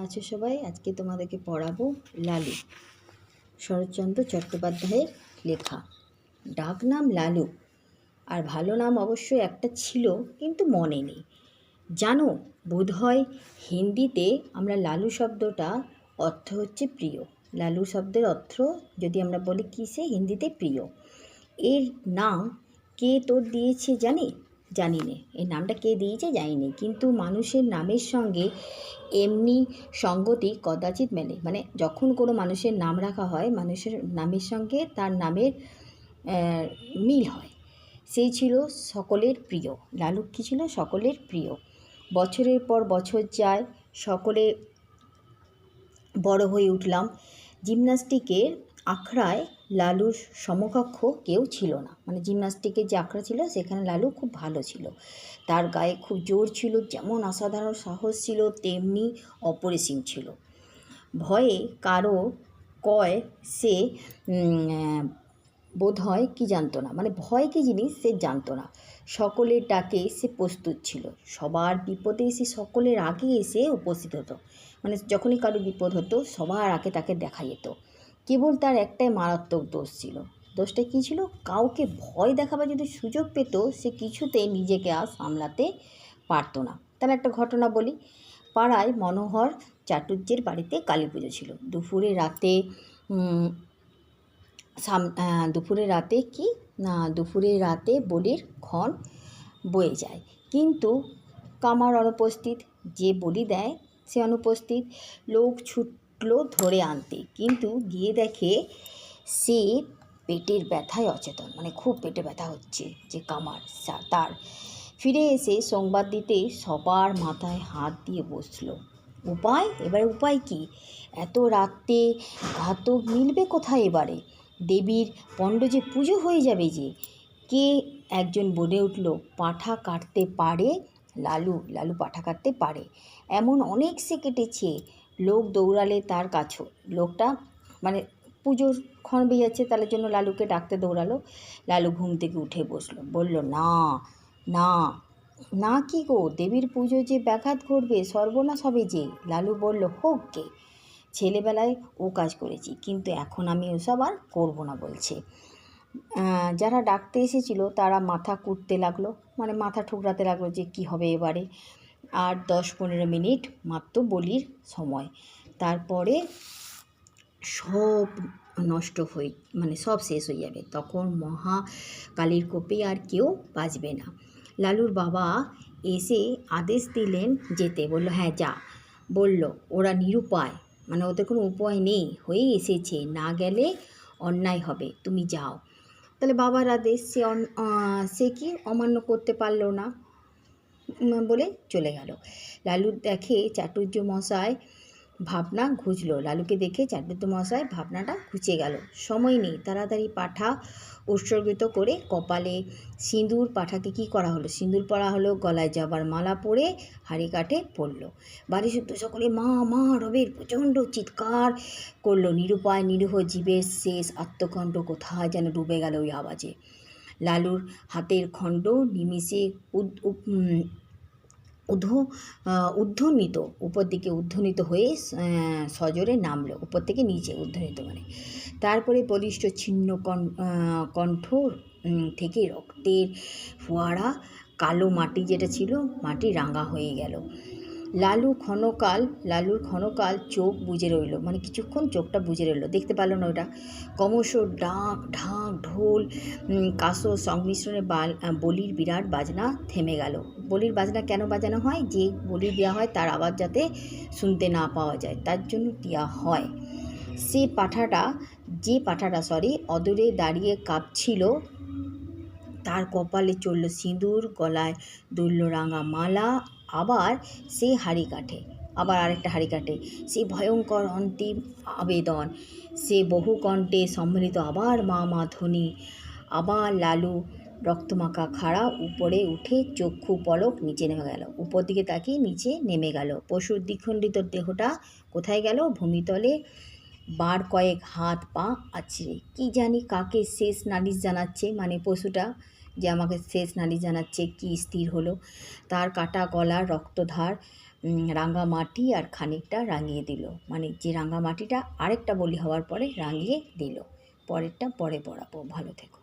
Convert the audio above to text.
আছো সবাই? আজকে তোমাদেরকে পড়াবো লালু, শরৎচন্দ্র চট্টোপাধ্যায়ের লেখা। ডাক নাম লালু, আর ভালো নাম অবশ্যই একটা ছিল, কিন্তু মনে নেই। জানো, বোধহয় হিন্দিতে আমরা লালু শব্দটা অর্থ হচ্ছে প্রিয়। লালু শব্দের অর্থ যদি আমরা বলি কিসে, হিন্দিতে প্রিয়। এর নাম কে তোর দিয়েছে জানি নে, এই নামটা কে দিয়েছে জানি নে, কিন্তু মানুষের নামের সঙ্গে এমনি সঙ্গতি কদাচিৎ মেলে। মানে যখন কোনো মানুষের নাম রাখা হয়, মানুষের নামের সঙ্গে তার নামের মিল হয়। সেই ছিল সকলের প্রিয়। লালু কী ছিল? সকলের প্রিয়। বছরের পর বছর যায়, সকলে বড় হয়ে উঠলাম। জিমন্যাস্টিকের আখড়ায় লালুর সমকক্ষ কেউ ছিল না। মানে জিমন্যাস্টিকের যে আখড়া ছিল সেখানে লালু খুব ভালো ছিল। তার গায়ে খুব জোর ছিল, যেমন অসাধারণ সাহস ছিল তেমনি অপরিসীম ছিল। ভয়ে কারো কয় সে বোধ হয় কি জানতো না, মানে ভয় কী জিনিস সে জানতো না। সকলের ডাকে সে প্রস্তুত ছিল, সবার বিপদে সে সকলের আগে এসে উপস্থিত হতো। মানে যখনই কারো বিপদ হতো সবার আগে তাকে দেখা যেত। কেবল তার একটাই মারাত্মক দোষ ছিল। দোষটা কী ছিল? কাউকে ভয় দেখাবার যদি সুযোগ পেত সে কিছুতে নিজেকে আর সামলাতে পারতো না। তার একটা ঘটনা বলি। পাড়ায় মনোহর চাটুর্যের বাড়িতে কালী পুজো ছিল। দুপুরে রাতে বলির ক্ষণ বয়ে যায়, কিন্তু কামার অনুপস্থিত। যে বলি দেয় সে অনুপস্থিত। লোক ছুটলো ধরে আনতে, কিন্তু গিয়ে দেখে সে পেটের ব্যথায় অচেতন। মানে খুব পেটে ব্যথা হচ্ছে যে কামার তার। ফিরে এসে সংবাদ দিতে সবার মাথায় হাত দিয়ে বসলো। এবারে উপায় কি? এত রাতে ঘাতক মিলবে কোথায় এবারে? দেবীর পণ্ড যে পুজো হয়ে যাবে যে। কে একজন বলে উঠল, পাঁঠা কাটতে পারে লালু পাঁঠা কাটতে পারে। এমন অনেক সে কেটেছে। লোক দৌড়ালে তার কাছেও। লোকটা মানে পুজোর ক্ষণ বেজাচ্ছে, তার জন্য লালুকে ডাকতে দৌড়ালো। লালু ঘুম থেকে উঠে বসলো, বলল, না না না, কি গো, দেবীর পুজো যে ব্যাঘাত ঘটবে, সর্বনাশ হবে যে। লালু বলল, হোক গে, ছেলেবেলায় ও কাজ করেছি, কিন্তু এখন আমি ওসব আর করবো না বলছে। যারা ডাকতে এসেছিল তারা মাথা কুটতে লাগলো, মানে মাথা ঠুকরাতে লাগলো যে কি হবে এবারে। আর 10-15 মিনিট মাত্র বলির সময়, তারপরে সব নষ্ট হয়ে মানে সব শেষ হয়ে যাবে। তখন মহাকালীর কোপে আর কেউ বাঁচবে না। লালুর বাবা এসে আদেশ দিলেন যেতে। বলল, হ্যাঁ যা। বলল, ওরা নিরুপায়, মানে ওদের কোনো উপায় নেই, হয়ে এসেছে, না গেলে অন্যায় হবে, তুমি যাও। তাহলে বাবার আদেশ সে কি অমান্য করতে পারলো না, বলে চলে গেল। লালু দেখে চাটুর্য মশাই ভাবনা ঘুচল। লালুকে দেখে চাটুর্য মশাই ভাবনাটা ঘুচে গেল। সময় নেই, তাড়াতাড়ি পাঁঠা উৎসর্গিত করে কপালে সিঁদুর। পাঁঠাকে কি করা হলো? সিঁদুর পরা হলো, গলায় জবার মালা পরে হাঁড়ি কাঠে পড়ল। বাড়ি শুদ্ধ সকলে মা মা রবের প্রচণ্ড চিৎকার করলো। নিরুপায় নিরীহ জীবের শেষ আত্মকণ্ঠ কোথায় যেন ডুবে গেল ওই আওয়াজে। লালুর হাতের খণ্ড নিমিষে উদ্ধনিত উপর দিকে উদ্ধনিত হয়ে সজোরে নামলো। উপর থেকে নিচে উদ্ধনিত মানে। তারপরে বলিষ্ঠ ছিন্ন কণ্ঠ থেকে রক্তের ফোয়ারা, কালো মাটি যেটা ছিল, মাটি রাঙা হয়ে গেল। লালুর ক্ষণকাল চোখ বুজে রইল, মানে কিছুক্ষণ চোখটা বুজে রইল, দেখতে পারল না ওটা। ক্রমশ ডাক ঢাক ঢোল কাসর সংমিশ্রণে বলির বিরাট বাজনা থেমে গেল। বলির বাজনা কেন বাজানো হয়? যে বলি দেওয়া হয় তার আওয়াজ যাতে শুনতে না পাওয়া যায়, তার জন্য দেওয়া হয়। যে পাঁঠাটা অদূরে দাঁড়িয়ে কাঁপছিল, তার কপালে চলল সিঁদুর, গলায় দুলল রাঙা মালা। আবার আরেকটা হাঁড়ি কাটে, সে ভয়ঙ্কর অন্তিম আবেদন, সে বহু কণ্ঠে সম্মিলিত আবার মা মা ধ্বনি। আবার লালু রক্তমাখা খাড়া, উপরে উঠে চক্ষু পলক নিচে নেমে গেল। উপর দিকে তাকিয়ে নিচে নেমে গেল। পশুর দ্বিখণ্ডিত দেহটা কোথায় গেল? ভূমিতলে বার কয়েক হাত পা আছড়ে। কি জানি কাকে শেষ নালিশ জানাচ্ছে, মানে পশুটা যে আমাকে শেষ নালিশ জানাচ্ছে, কি স্থির হলো। তার কাটা গলার রক্তধার রাঙামাটি আর খানিকটা রাঙিয়ে দিল, মানে যে রাঙামাটিটা আরেকটা বলি হওয়ার পরে রাঙিয়ে দিল। পরেরটা পরে পড়াবো, ভালো থেকো।